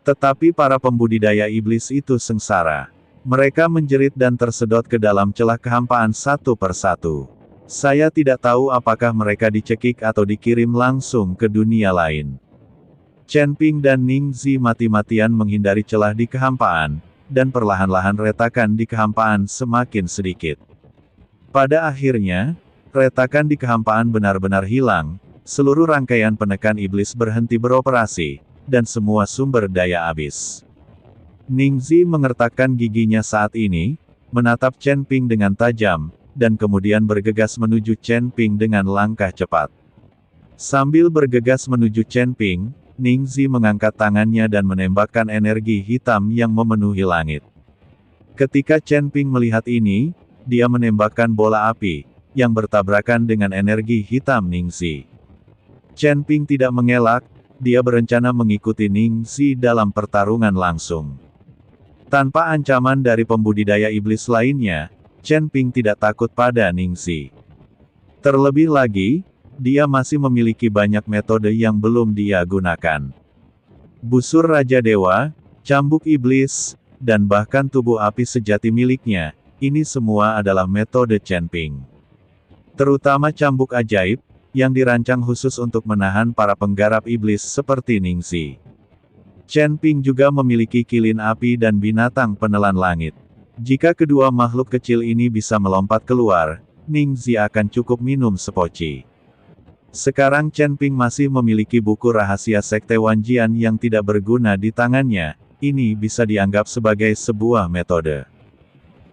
Tetapi para pembudidaya iblis itu sengsara. Mereka menjerit dan tersedot ke dalam celah kehampaan satu persatu. Saya tidak tahu apakah mereka dicekik atau dikirim langsung ke dunia lain. Chen Ping dan Ning Zi mati-matian menghindari celah di kehampaan, dan perlahan-lahan retakan di kehampaan semakin sedikit. Pada akhirnya, retakan di kehampaan benar-benar hilang, seluruh rangkaian penekan iblis berhenti beroperasi, dan semua sumber daya habis. Ning Zi mengertakkan giginya saat ini, menatap Chen Ping dengan tajam, dan kemudian bergegas menuju Chen Ping dengan langkah cepat. Sambil bergegas menuju Chen Ping, Ning Zi mengangkat tangannya dan menembakkan energi hitam yang memenuhi langit. Ketika Chen Ping melihat ini, dia menembakkan bola api, yang bertabrakan dengan energi hitam Ning Zi. Chen Ping tidak mengelak, dia berencana mengikuti Ning Zi dalam pertarungan langsung. Tanpa ancaman dari pembudidaya iblis lainnya, Chen Ping tidak takut pada Ning Zi. Terlebih lagi, dia masih memiliki banyak metode yang belum dia gunakan. Busur Raja Dewa, cambuk iblis, dan bahkan tubuh api sejati miliknya, ini semua adalah metode Chen Ping. Terutama cambuk ajaib, yang dirancang khusus untuk menahan para penggarap iblis seperti Ning Zi. Chen Ping juga memiliki kilin api dan binatang penelan langit. Jika kedua makhluk kecil ini bisa melompat keluar, Ning Zi akan cukup minum sepoci. Sekarang Chen Ping masih memiliki buku rahasia Sekte Wanjian yang tidak berguna di tangannya, ini bisa dianggap sebagai sebuah metode.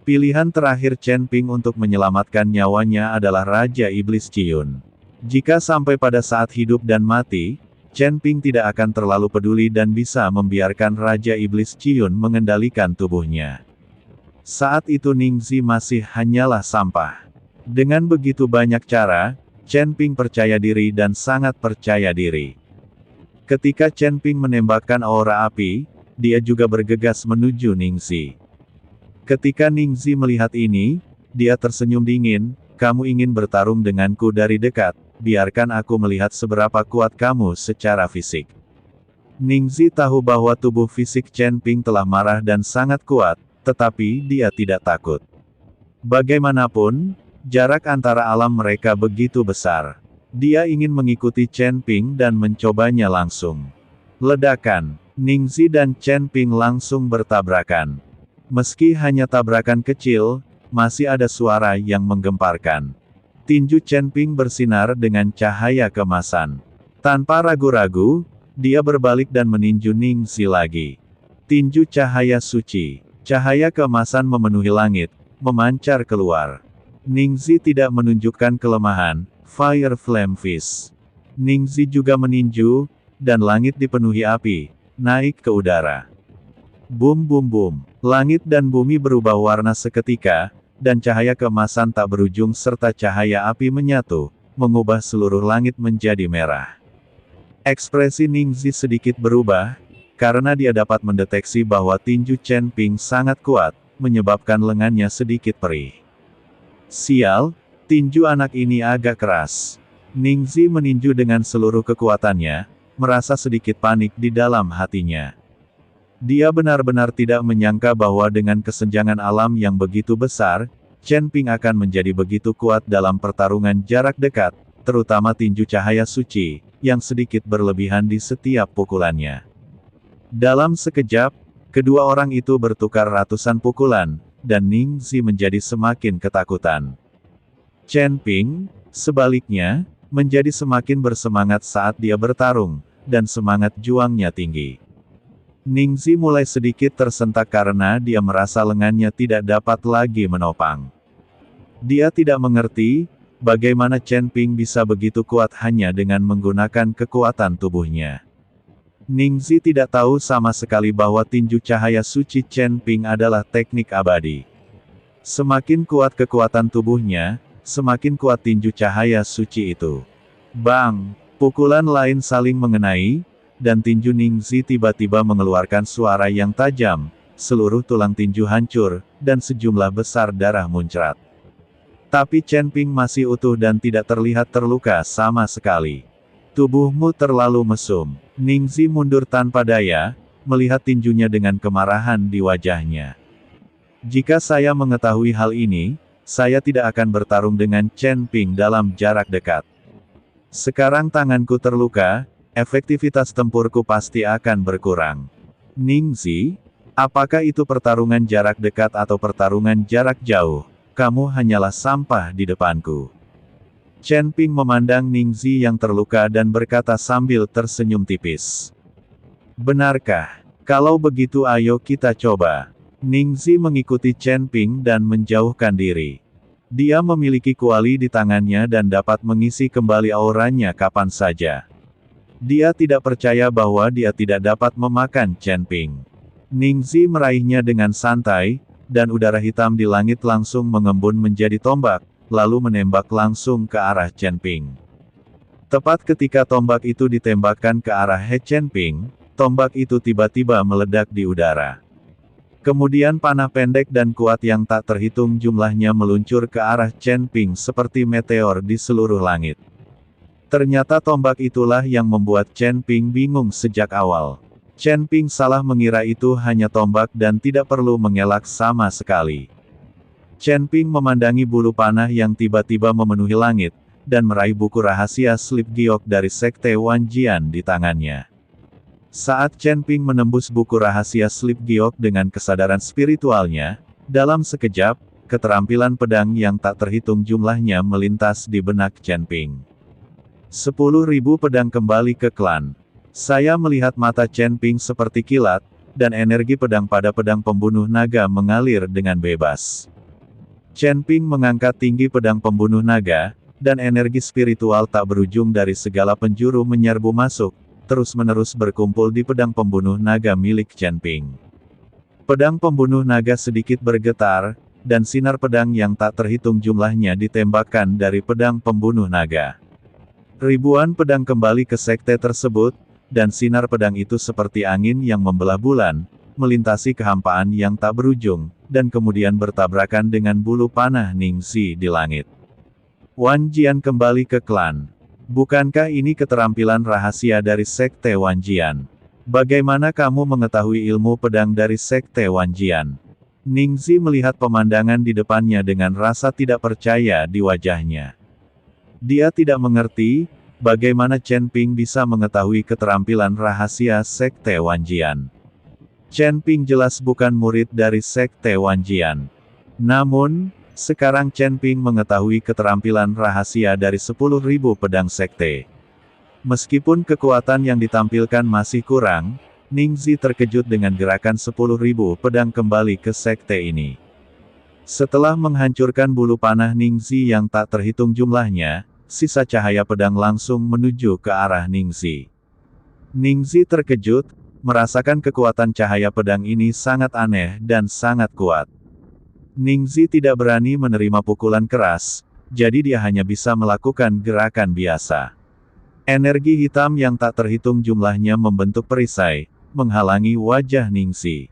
Pilihan terakhir Chen Ping untuk menyelamatkan nyawanya adalah Raja Iblis Ciyun. Jika sampai pada saat hidup dan mati, Chen Ping tidak akan terlalu peduli dan bisa membiarkan Raja Iblis Ciyun mengendalikan tubuhnya. Saat itu Ning Zi masih hanyalah sampah. Dengan begitu banyak cara, Chen Ping percaya diri dan sangat percaya diri. Ketika Chen Ping menembakkan aura api, dia juga bergegas menuju Ning Zi. Ketika Ning Zi melihat ini, dia tersenyum dingin, "Kamu ingin bertarung denganku dari dekat, biarkan aku melihat seberapa kuat kamu secara fisik." Ning Zi tahu bahwa tubuh fisik Chen Ping telah marah dan sangat kuat, tetapi dia tidak takut. Bagaimanapun, jarak antara alam mereka begitu besar. Dia ingin mengikuti Chen Ping dan mencobanya langsung. Ledakan, Ning Zi dan Chen Ping langsung bertabrakan. Meski hanya tabrakan kecil, masih ada suara yang menggemparkan. Tinju Chen Ping bersinar dengan cahaya kemasan. Tanpa ragu-ragu, dia berbalik dan meninju Ning Zi lagi. Tinju cahaya suci. Cahaya keemasan memenuhi langit, memancar keluar. Ning Zi tidak menunjukkan kelemahan, Fire Flame Fist. Ning Zi juga meninju, dan langit dipenuhi api, naik ke udara. Boom boom boom. Langit dan bumi berubah warna seketika, dan cahaya keemasan tak berujung serta cahaya api menyatu, mengubah seluruh langit menjadi merah. Ekspresi Ning Zi sedikit berubah, karena dia dapat mendeteksi bahwa tinju Chen Ping sangat kuat, menyebabkan lengannya sedikit perih. Sial, tinju anak ini agak keras. Ning Zi meninju dengan seluruh kekuatannya, merasa sedikit panik di dalam hatinya. Dia benar-benar tidak menyangka bahwa dengan kesenjangan alam yang begitu besar, Chen Ping akan menjadi begitu kuat dalam pertarungan jarak dekat, terutama tinju cahaya suci, yang sedikit berlebihan di setiap pukulannya. Dalam sekejap, kedua orang itu bertukar ratusan pukulan, dan Ning Zi menjadi semakin ketakutan. Chen Ping, sebaliknya, menjadi semakin bersemangat saat dia bertarung, dan semangat juangnya tinggi. Ning Zi mulai sedikit tersentak karena dia merasa lengannya tidak dapat lagi menopang. Dia tidak mengerti, bagaimana Chen Ping bisa begitu kuat hanya dengan menggunakan kekuatan tubuhnya. Ning Zi tidak tahu sama sekali bahwa tinju cahaya suci Chen Ping adalah teknik abadi. Semakin kuat kekuatan tubuhnya, semakin kuat tinju cahaya suci itu. Bang! Pukulan lain saling mengenai, dan tinju Ning Zi tiba-tiba mengeluarkan suara yang tajam, seluruh tulang tinju hancur, dan sejumlah besar darah muncrat. Tapi Chen Ping masih utuh dan tidak terlihat terluka sama sekali. Tubuhmu terlalu mesum. Ning Zi mundur tanpa daya, melihat tinjunya dengan kemarahan di wajahnya. Jika saya mengetahui hal ini, saya tidak akan bertarung dengan Chen Ping dalam jarak dekat. Sekarang tanganku terluka, efektivitas tempurku pasti akan berkurang. Ningxi, apakah itu pertarungan jarak dekat atau pertarungan jarak jauh? Kamu hanyalah sampah di depanku. Chen Ping memandang Ningxi yang terluka dan berkata sambil tersenyum tipis. Benarkah? Kalau begitu ayo kita coba. Ningxi mengikuti Chen Ping dan menjauhkan diri. Dia memiliki kuali di tangannya dan dapat mengisi kembali auranya kapan saja. Dia tidak percaya bahwa dia tidak dapat memakan Chen Ping. Ningxi meraihnya dengan santai, dan udara hitam di langit langsung mengembun menjadi tombak, lalu menembak langsung ke arah Chen Ping. Tepat ketika tombak itu ditembakkan ke arah He Chen Ping, tombak itu tiba-tiba meledak di udara. Kemudian panah pendek dan kuat yang tak terhitung jumlahnya meluncur ke arah Chen Ping seperti meteor di seluruh langit. Ternyata tombak itulah yang membuat Chen Ping bingung sejak awal. Chen Ping salah mengira itu hanya tombak dan tidak perlu mengelak sama sekali. Chen Ping memandangi bulu panah yang tiba-tiba memenuhi langit, dan meraih buku rahasia Slip Giok dari Sekte Wanjian di tangannya. Saat Chen Ping menembus buku rahasia Slip Giok dengan kesadaran spiritualnya, dalam sekejap, keterampilan pedang yang tak terhitung jumlahnya melintas di benak Chen Ping. 10.000 pedang kembali ke klan. Saya melihat mata Chen Ping seperti kilat, dan energi pedang pada pedang pembunuh naga mengalir dengan bebas. Chen Ping mengangkat tinggi pedang pembunuh naga, dan energi spiritual tak berujung dari segala penjuru menyerbu masuk, terus-menerus berkumpul di pedang pembunuh naga milik Chen Ping. Pedang pembunuh naga sedikit bergetar, dan sinar pedang yang tak terhitung jumlahnya ditembakkan dari pedang pembunuh naga. Ribuan pedang kembali ke sekte tersebut, dan sinar pedang itu seperti angin yang membelah bulan, melintasi kehampaan yang tak berujung, dan kemudian bertabrakan dengan bulu panah Ningxi di langit. Wanjian kembali ke klan. Bukankah ini keterampilan rahasia dari Sekte Wanjian? Bagaimana kamu mengetahui ilmu pedang dari Sekte Wanjian? Ningxi melihat pemandangan di depannya dengan rasa tidak percaya di wajahnya. Dia tidak mengerti, bagaimana Chen Ping bisa mengetahui keterampilan rahasia Sekte Wanjian. Chen Ping jelas bukan murid dari Sekte Wanjian. Namun, sekarang Chen Ping mengetahui keterampilan rahasia dari 10.000 pedang sekte. Meskipun kekuatan yang ditampilkan masih kurang, Ningxi terkejut dengan gerakan 10.000 pedang kembali ke sekte ini. Setelah menghancurkan bulu panah Ningxi yang tak terhitung jumlahnya, sisa cahaya pedang langsung menuju ke arah Ningxi. Ningxi terkejut, merasakan kekuatan cahaya pedang ini sangat aneh dan sangat kuat. Ningxi tidak berani menerima pukulan keras, jadi dia hanya bisa melakukan gerakan biasa. Energi hitam yang tak terhitung jumlahnya membentuk perisai, menghalangi wajah Ningxi.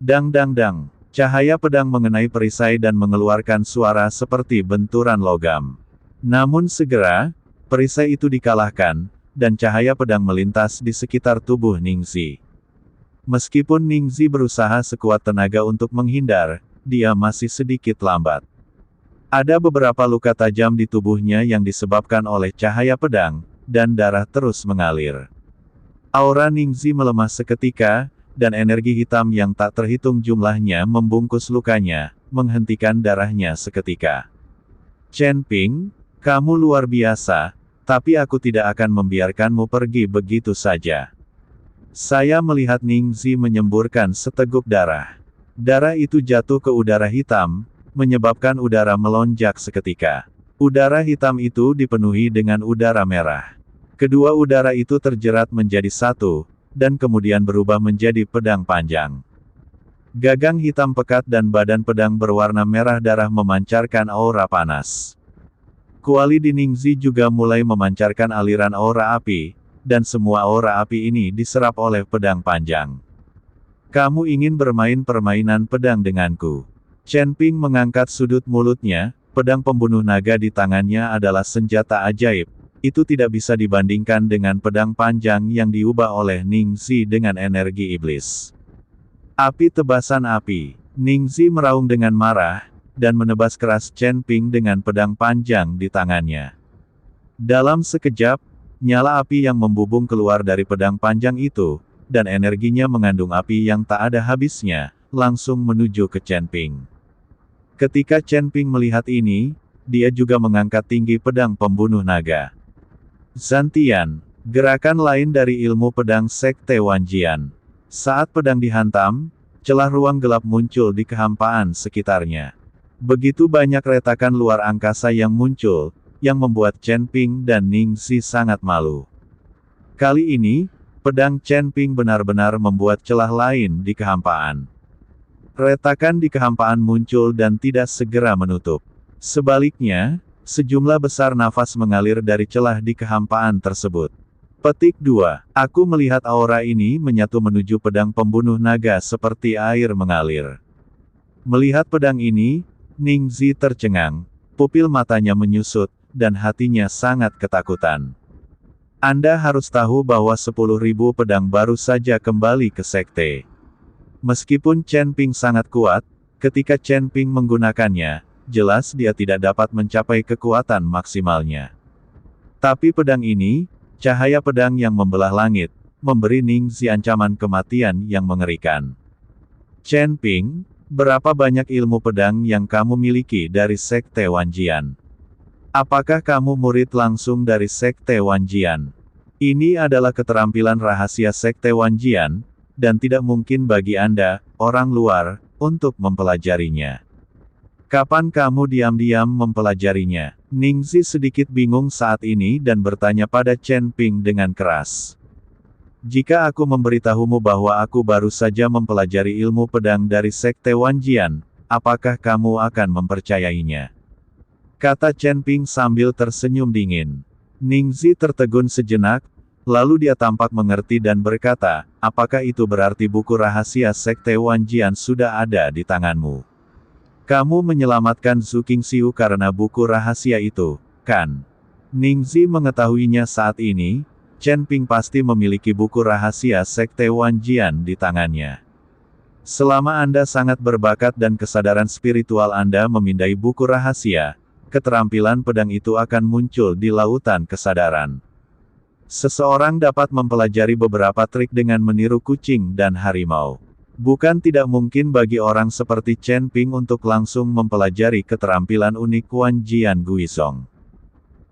Dang dang dang, cahaya pedang mengenai perisai dan mengeluarkan suara seperti benturan logam. Namun segera, perisai itu dikalahkan, dan cahaya pedang melintas di sekitar tubuh Ningxi. Meskipun Ningxi berusaha sekuat tenaga untuk menghindar, dia masih sedikit lambat. Ada beberapa luka tajam di tubuhnya yang disebabkan oleh cahaya pedang, dan darah terus mengalir. Aura Ningxi melemah seketika, dan energi hitam yang tak terhitung jumlahnya membungkus lukanya, menghentikan darahnya seketika. Chen Ping, kamu luar biasa, tapi aku tidak akan membiarkanmu pergi begitu saja. Saya melihat Ningxi menyemburkan seteguk darah. Darah itu jatuh ke udara hitam, menyebabkan udara melonjak seketika. Udara hitam itu dipenuhi dengan udara merah. Kedua udara itu terjerat menjadi satu, dan kemudian berubah menjadi pedang panjang. Gagang hitam pekat dan badan pedang berwarna merah darah memancarkan aura panas. Kuali di Ningxi juga mulai memancarkan aliran aura api, dan semua aura api ini diserap oleh pedang panjang. Kamu ingin bermain permainan pedang denganku? Chen Ping mengangkat sudut mulutnya, pedang pembunuh naga di tangannya adalah senjata ajaib, itu tidak bisa dibandingkan dengan pedang panjang yang diubah oleh Ningxi dengan energi iblis. Api tebasan api. Ningxi meraung dengan marah, dan menebas keras Chen Ping dengan pedang panjang di tangannya. Dalam sekejap, nyala api yang membubung keluar dari pedang panjang itu, dan energinya mengandung api yang tak ada habisnya, langsung menuju ke Chen Ping. Ketika Chen Ping melihat ini, dia juga mengangkat tinggi pedang pembunuh naga. Zantian, gerakan lain dari ilmu pedang Sekte Wanjian. Saat pedang dihantam, celah ruang gelap muncul di kehampaan sekitarnya. Begitu banyak retakan luar angkasa yang muncul, yang membuat Chen Ping dan Ningxi sangat malu. Kali ini, pedang Chen Ping benar-benar membuat celah lain di kehampaan. Retakan di kehampaan muncul dan tidak segera menutup. Sebaliknya, sejumlah besar nafas mengalir dari celah di kehampaan tersebut. Petik 2. Aku melihat aura ini menyatu menuju pedang pembunuh naga seperti air mengalir. Melihat pedang ini, Ningxi tercengang, pupil matanya menyusut, dan hatinya sangat ketakutan. Anda harus tahu bahwa 10.000 pedang baru saja kembali ke sekte. Meskipun Chen Ping sangat kuat, ketika Chen Ping menggunakannya, jelas dia tidak dapat mencapai kekuatan maksimalnya. Tapi pedang ini, cahaya pedang yang membelah langit, memberi Ningxi ancaman kematian yang mengerikan. Chen Ping, berapa banyak ilmu pedang yang kamu miliki dari Sekte Wanjian? Apakah kamu murid langsung dari Sekte Wanjian? Ini adalah keterampilan rahasia Sekte Wanjian, dan tidak mungkin bagi Anda, orang luar, untuk mempelajarinya. Kapan kamu diam-diam mempelajarinya? Ningxi sedikit bingung saat ini dan bertanya pada Chen Ping dengan keras. Jika aku memberitahumu bahwa aku baru saja mempelajari ilmu pedang dari Sekte Wanjian, apakah kamu akan mempercayainya? Kata Chen Ping sambil tersenyum dingin. Ningxi tertegun sejenak, lalu dia tampak mengerti dan berkata, apakah itu berarti buku rahasia Sekte Wanjian sudah ada di tanganmu? Kamu menyelamatkan Zhu Qingxiu karena buku rahasia itu, kan? Ningxi mengetahuinya saat ini, Chen Ping pasti memiliki buku rahasia Sekte Wanjian di tangannya. Selama Anda sangat berbakat dan kesadaran spiritual Anda memindai buku rahasia, keterampilan pedang itu akan muncul di lautan kesadaran. Seseorang dapat mempelajari beberapa trik dengan meniru kucing dan harimau. Bukan tidak mungkin bagi orang seperti Chen Ping untuk langsung mempelajari keterampilan unik Wanjian Guizhong.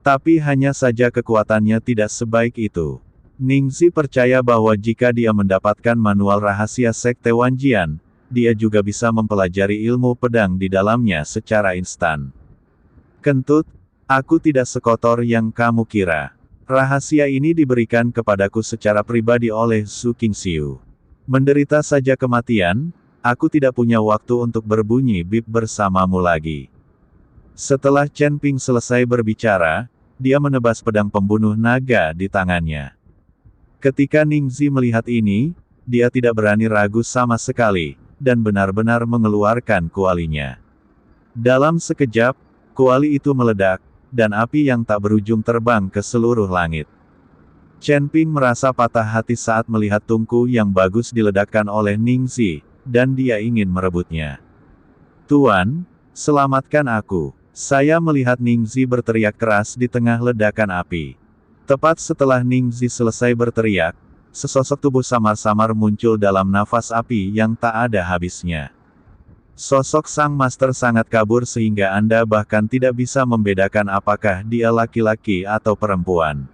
Tapi hanya saja kekuatannya tidak sebaik itu. Ningxi percaya bahwa jika dia mendapatkan manual rahasia Sekte Wanjian, dia juga bisa mempelajari ilmu pedang di dalamnya secara instan. Kentut, aku tidak sekotor yang kamu kira. Rahasia ini diberikan kepadaku secara pribadi oleh Zhu Qingxiu. Menderita saja kematian, aku tidak punya waktu untuk berbunyi bip bersamamu lagi. Setelah Chen Ping selesai berbicara, dia menebas pedang pembunuh naga di tangannya. Ketika Ningxi melihat ini, dia tidak berani ragu sama sekali, dan benar-benar mengeluarkan kualinya. Dalam sekejap, kuali itu meledak, dan api yang tak berujung terbang ke seluruh langit. Chen Ping merasa patah hati saat melihat tungku yang bagus diledakkan oleh Ningxi, dan dia ingin merebutnya. Tuan, selamatkan aku. Saya melihat Ningxi berteriak keras di tengah ledakan api. Tepat setelah Ningxi selesai berteriak, sesosok tubuh samar-samar muncul dalam nafas api yang tak ada habisnya. Sosok sang master sangat kabur sehingga Anda bahkan tidak bisa membedakan apakah dia laki-laki atau perempuan.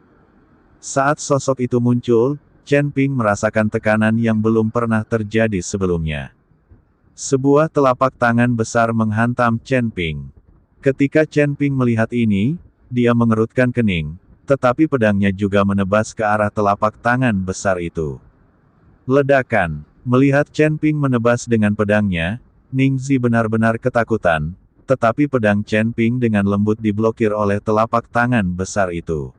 Saat sosok itu muncul, Chen Ping merasakan tekanan yang belum pernah terjadi sebelumnya. Sebuah telapak tangan besar menghantam Chen Ping. Ketika Chen Ping melihat ini, dia mengerutkan kening, tetapi pedangnya juga menebas ke arah telapak tangan besar itu. Ledakan. Melihat Chen Ping menebas dengan pedangnya, Ningxi benar-benar ketakutan, tetapi pedang Chen Ping dengan lembut diblokir oleh telapak tangan besar itu.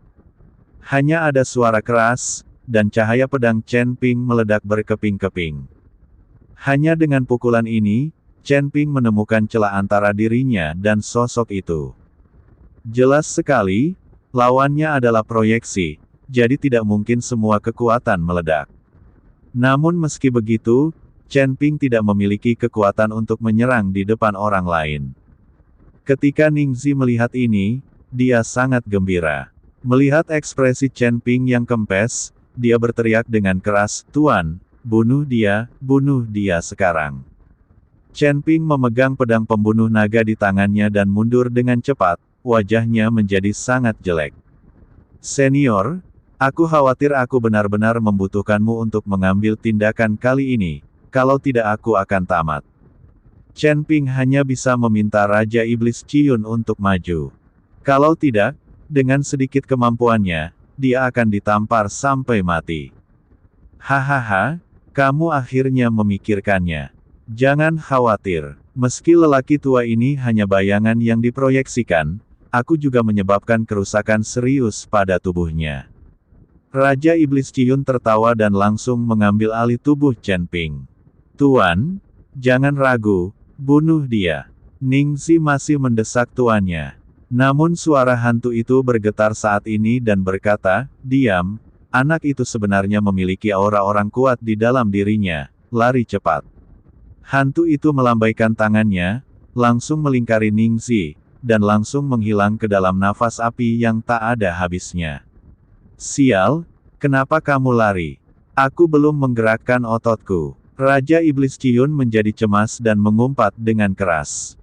Hanya ada suara keras, dan cahaya pedang Chen Ping meledak berkeping-keping. Hanya dengan pukulan ini, Chen Ping menemukan celah antara dirinya dan sosok itu. Jelas sekali, Lawannya adalah proyeksi, jadi tidak mungkin semua kekuatan meledak. Namun meski begitu, Chen Ping tidak memiliki kekuatan untuk menyerang di depan orang lain. Ketika Ningxi melihat ini, dia sangat gembira. Melihat ekspresi Chen Ping yang kempes, dia berteriak dengan keras, "Tuan, bunuh dia sekarang." Chen Ping memegang pedang pembunuh naga di tangannya dan mundur dengan cepat, wajahnya menjadi sangat jelek. "Senior, aku khawatir aku benar-benar membutuhkanmu untuk mengambil tindakan kali ini, kalau tidak aku akan tamat." Chen Ping hanya bisa meminta Raja Iblis Ciyun untuk maju. Kalau tidak, dengan sedikit kemampuannya, dia akan ditampar sampai mati. "Hahaha, kamu akhirnya memikirkannya. Jangan khawatir, meski lelaki tua ini hanya bayangan yang diproyeksikan, aku juga menyebabkan kerusakan serius pada tubuhnya." Raja Iblis Ciyun tertawa dan langsung mengambil alih tubuh Chen Ping. "Tuan, jangan ragu, bunuh dia." Ningxi masih mendesak tuannya. Namun suara hantu itu bergetar saat ini dan berkata, "Diam, anak itu sebenarnya memiliki aura orang kuat di dalam dirinya, lari cepat." Hantu itu melambaikan tangannya, langsung melingkari Ningxi, dan langsung menghilang ke dalam nafas api yang tak ada habisnya. "Sial, kenapa kamu lari? Aku belum menggerakkan ototku." Raja Iblis Ciyun menjadi cemas dan mengumpat dengan keras.